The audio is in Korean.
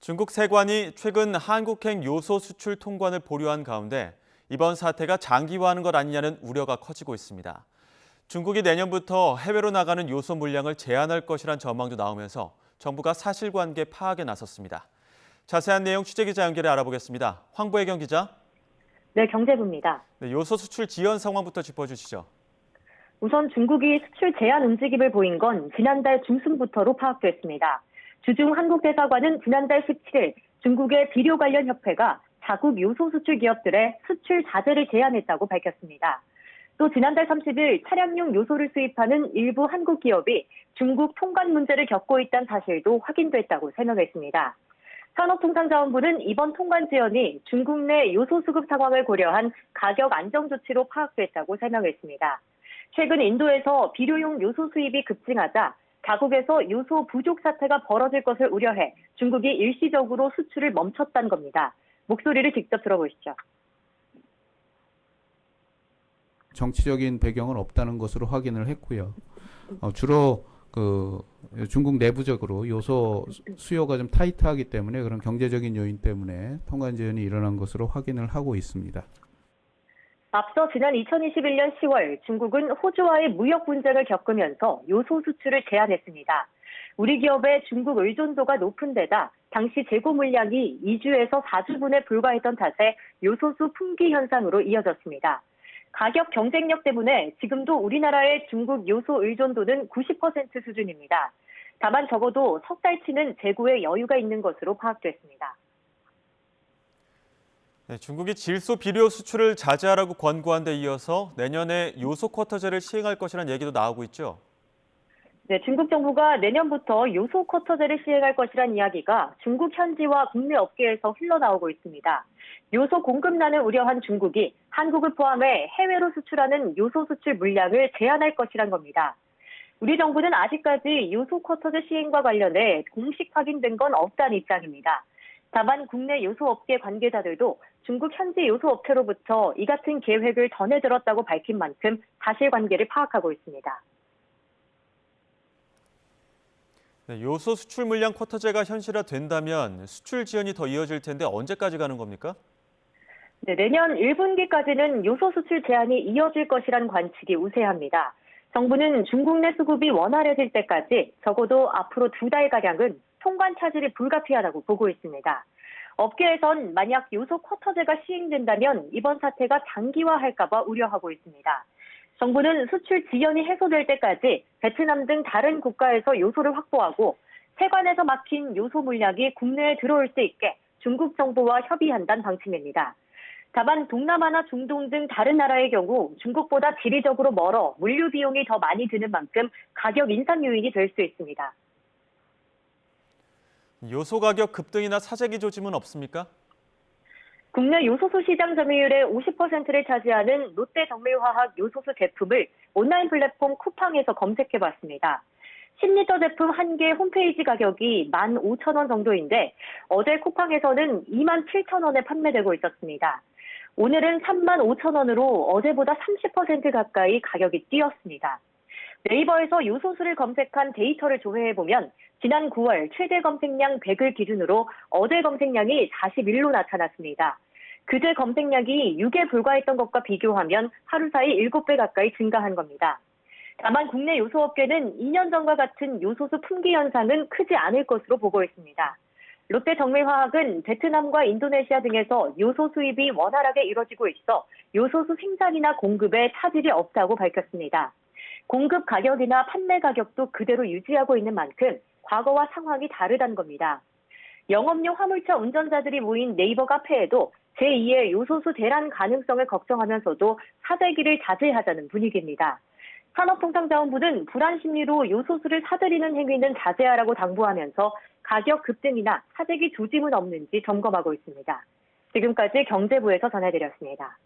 중국 세관이 최근 한국행 요소 수출 통관을 보류한 가운데 이번 사태가 장기화하는 것 아니냐는 우려가 커지고 있습니다. 중국이 내년부터 해외로 나가는 요소 물량을 제한할 것이란 전망도 나오면서 정부가 사실관계 파악에 나섰습니다. 자세한 내용 취재기자 연결해 알아보겠습니다. 황보혜경 기자. 네, 경제부입니다. 네, 요소 수출 지연 상황부터 짚어주시죠. 우선 중국이 수출 제한 움직임을 보인 건 지난달 중순부터로 파악됐습니다. 주중 한국대사관은 지난달 17일 중국의 비료 관련 협회가 자국 요소 수출 기업들의 수출 자제를 제한했다고 밝혔습니다. 또 지난달 30일 차량용 요소를 수입하는 일부 한국 기업이 중국 통관 문제를 겪고 있다는 사실도 확인됐다고 설명했습니다. 산업통상자원부는 이번 통관 지연이 중국 내 요소 수급 상황을 고려한 가격 안정 조치로 파악됐다고 설명했습니다. 최근 인도에서 비료용 요소 수입이 급증하자 자국에서 요소 부족 사태가 벌어질 것을 우려해 중국이 일시적으로 수출을 멈췄다는 겁니다. 목소리를 직접 들어보시죠. 정치적인 배경은 없다는 것으로 확인을 했고요. 주로 중국 내부적으로 요소 수요가 좀 타이트하기 때문에 그런 경제적인 요인 때문에 통관 지연이 일어난 것으로 확인을 하고 있습니다. 앞서 지난 2021년 10월 중국은 호주와의 무역 분쟁을 겪으면서 요소 수출을 제한했습니다. 우리 기업의 중국 의존도가 높은 데다 당시 재고 물량이 2주에서 4주분에 불과했던 탓에 요소수 품귀 현상으로 이어졌습니다. 가격 경쟁력 때문에 지금도 우리나라의 중국 요소 의존도는 90% 수준입니다. 다만 적어도 석 달치는 재고에 여유가 있는 것으로 파악됐습니다. 네, 중국이 질소 비료 수출을 자제하라고 권고한 데 이어서 내년에 요소 쿼터제를 시행할 것이라는 얘기도 나오고 있죠. 네, 중국 정부가 내년부터 요소 쿼터제를 시행할 것이란 이야기가 중국 현지와 국내 업계에서 흘러나오고 있습니다. 요소 공급난을 우려한 중국이 한국을 포함해 해외로 수출하는 요소 수출 물량을 제한할 것이란 겁니다. 우리 정부는 아직까지 요소 쿼터제 시행과 관련해 공식 확인된 건 없다는 입장입니다. 다만 국내 요소업계 관계자들도 중국 현지 요소업체로부터 이 같은 계획을 전해 들었다고 밝힌 만큼 사실관계를 파악하고 있습니다. 네, 요소 수출 물량 쿼터제가 현실화된다면 수출 지연이 더 이어질 텐데 언제까지 가는 겁니까? 네, 내년 1분기까지는 요소 수출 제한이 이어질 것이란 관측이 우세합니다. 정부는 중국 내 수급이 원활해질 때까지 적어도 앞으로 2달가량은 통관 차질이 불가피하다고 보고 있습니다. 업계에선 만약 요소 쿼터제가 시행된다면 이번 사태가 장기화할까 봐 우려하고 있습니다. 정부는 수출 지연이 해소될 때까지 베트남 등 다른 국가에서 요소를 확보하고 세관에서 막힌 요소 물량이 국내에 들어올 수 있게 중국 정부와 협의한다는 방침입니다. 다만 동남아나 중동 등 다른 나라의 경우 중국보다 지리적으로 멀어 물류 비용이 더 많이 드는 만큼 가격 인상 요인이 될 수 있습니다. 요소 가격 급등이나 사재기 조짐은 없습니까? 국내 요소수 시장 점유율의 50%를 차지하는 롯데정밀화학 요소수 제품을 온라인 플랫폼 쿠팡에서 검색해봤습니다. 10리터 제품 한 개 홈페이지 가격이 15,000원 정도인데 어제 쿠팡에서는 27,000원에 판매되고 있었습니다. 오늘은 35,000원으로 어제보다 30% 가까이 가격이 뛰었습니다. 네이버에서 요소수를 검색한 데이터를 조회해보면 지난 9월 최대 검색량 100을 기준으로 어제 검색량이 41로 나타났습니다. 그제 검색량이 6에 불과했던 것과 비교하면 하루 사이 7배 가까이 증가한 겁니다. 다만 국내 요소업계는 2년 전과 같은 요소수 품귀 현상은 크지 않을 것으로 보고 있습니다. 롯데정밀화학은 베트남과 인도네시아 등에서 요소 수입이 원활하게 이뤄지고 있어 요소수 생산이나 공급에 차질이 없다고 밝혔습니다. 공급 가격이나 판매 가격도 그대로 유지하고 있는 만큼 과거와 상황이 다르다는 겁니다. 영업용 화물차 운전자들이 모인 네이버 카페에도 제2의 요소수 대란 가능성을 걱정하면서도 사재기를 자제하자는 분위기입니다. 산업통상자원부는 불안 심리로 요소수를 사들이는 행위는 자제하라고 당부하면서 가격 급등이나 사재기 조짐은 없는지 점검하고 있습니다. 지금까지 경제부에서 전해드렸습니다.